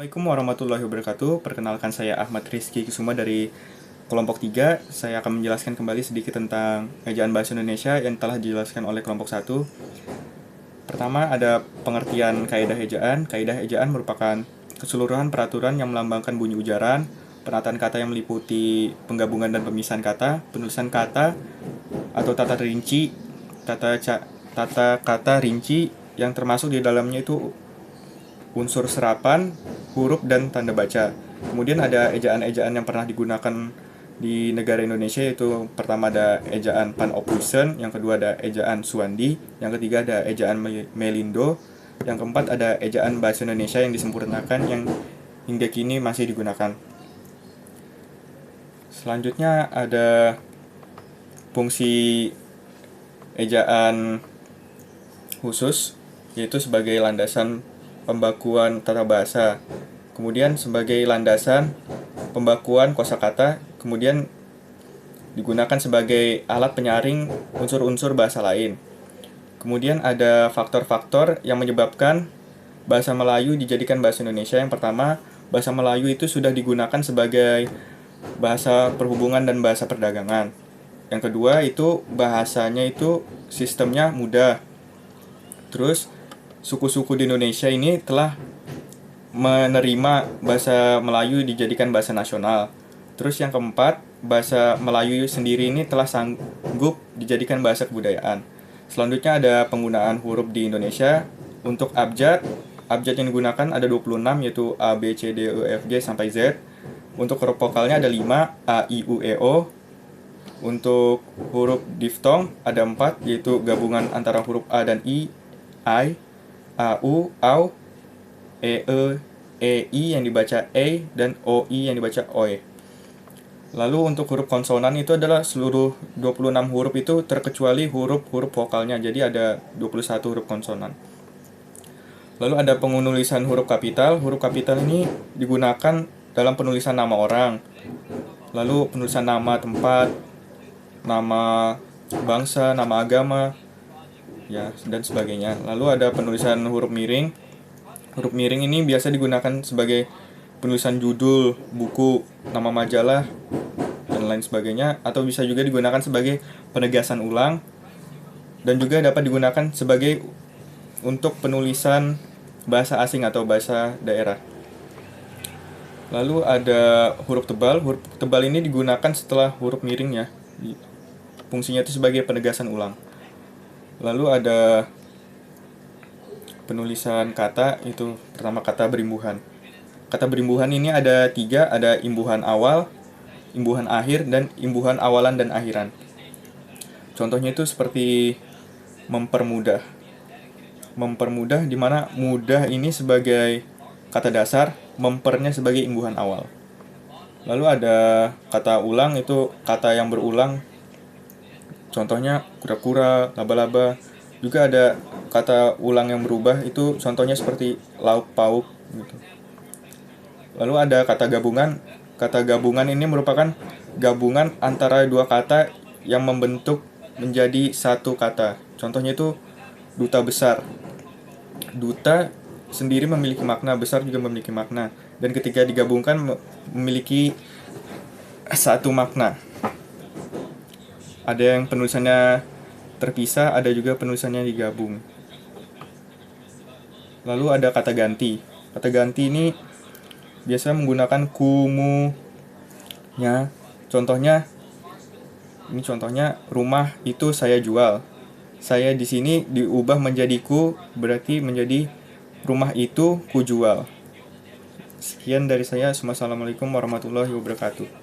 Assalamualaikum warahmatullahi wabarakatuh. Perkenalkan, saya Ahmad Rizky Kusuma dari kelompok 3. Saya akan menjelaskan kembali sedikit tentang ejaan bahasa Indonesia yang telah dijelaskan oleh kelompok 1. Pertama, ada pengertian kaidah ejaan. Kaidah ejaan merupakan keseluruhan peraturan yang melambangkan bunyi ujaran, penataan kata yang meliputi penggabungan dan pemisahan kata, penulisan kata atau tata kata rinci yang termasuk di dalamnya itu unsur serapan, huruf, dan tanda baca. Kemudian ada ejaan-ejaan yang pernah digunakan di negara Indonesia, yaitu pertama ada ejaan Van Ophuijsen, yang kedua ada ejaan Suwandi, yang ketiga ada ejaan Melindo, yang keempat ada ejaan bahasa Indonesia yang disempurnakan yang hingga kini masih digunakan. Selanjutnya ada fungsi ejaan khusus, yaitu sebagai landasan pembakuan tata bahasa, kemudian sebagai landasan pembakuan kosakata, kemudian digunakan sebagai alat penyaring unsur-unsur bahasa lain. Kemudian ada faktor-faktor yang menyebabkan bahasa Melayu dijadikan bahasa Indonesia. Yang pertama, bahasa Melayu itu sudah digunakan sebagai bahasa perhubungan dan bahasa perdagangan. Yang kedua itu bahasanya itu sistemnya mudah. Terus suku-suku di Indonesia ini telah menerima bahasa Melayu dijadikan bahasa nasional. Terus yang keempat, bahasa Melayu sendiri ini telah sanggup dijadikan bahasa kebudayaan. Selanjutnya ada penggunaan huruf di Indonesia. Untuk abjad yang digunakan ada 26, yaitu A, B, C, D, E, F, G sampai Z. Untuk huruf vokalnya ada 5, A, I, U, E, O. Untuk huruf diftong ada 4, yaitu gabungan antara huruf A dan I, AU, AU, EI yang dibaca E, dan OI yang dibaca OE. Lalu untuk huruf konsonan itu adalah seluruh 26 huruf itu terkecuali huruf-huruf vokalnya, jadi ada 21 huruf konsonan. Lalu ada penulisan huruf kapital. Huruf kapital ini digunakan dalam penulisan nama orang, lalu penulisan nama tempat, nama bangsa, nama agama, ya, dan sebagainya. Lalu ada penulisan huruf miring. Huruf miring ini biasa digunakan sebagai penulisan judul buku, nama majalah, dan lain sebagainya, atau bisa juga digunakan sebagai penegasan ulang, dan juga dapat digunakan sebagai untuk penulisan bahasa asing atau bahasa daerah. Lalu ada huruf tebal. Huruf tebal ini digunakan setelah huruf miring, ya. Fungsinya itu sebagai penegasan ulang. Lalu ada penulisan kata, itu pertama kata berimbuhan. Kata berimbuhan ini ada 3, ada imbuhan awal, imbuhan akhir, dan imbuhan awalan dan akhiran. Contohnya itu seperti mempermudah. Mempermudah, dimana mudah ini sebagai kata dasar, mempernya sebagai imbuhan awal. Lalu ada kata ulang, itu kata yang berulang. Contohnya kura-kura, laba-laba. Juga ada kata ulang yang berubah, itu contohnya seperti lauk pauk gitu. Lalu ada kata gabungan. Kata gabungan ini merupakan gabungan antara dua kata yang membentuk menjadi satu kata. Contohnya itu duta besar. Duta sendiri memiliki makna, besar juga memiliki makna, dan ketika digabungkan memiliki satu makna. Ada yang penulisannya terpisah, ada juga penulisannya digabung. Lalu ada kata ganti. Kata ganti ini biasa menggunakan kumunya. Contohnya rumah itu saya jual. Saya di sini diubah menjadi ku, berarti menjadi rumah itu ku jual. Sekian dari saya. Assalamualaikum warahmatullahi wabarakatuh.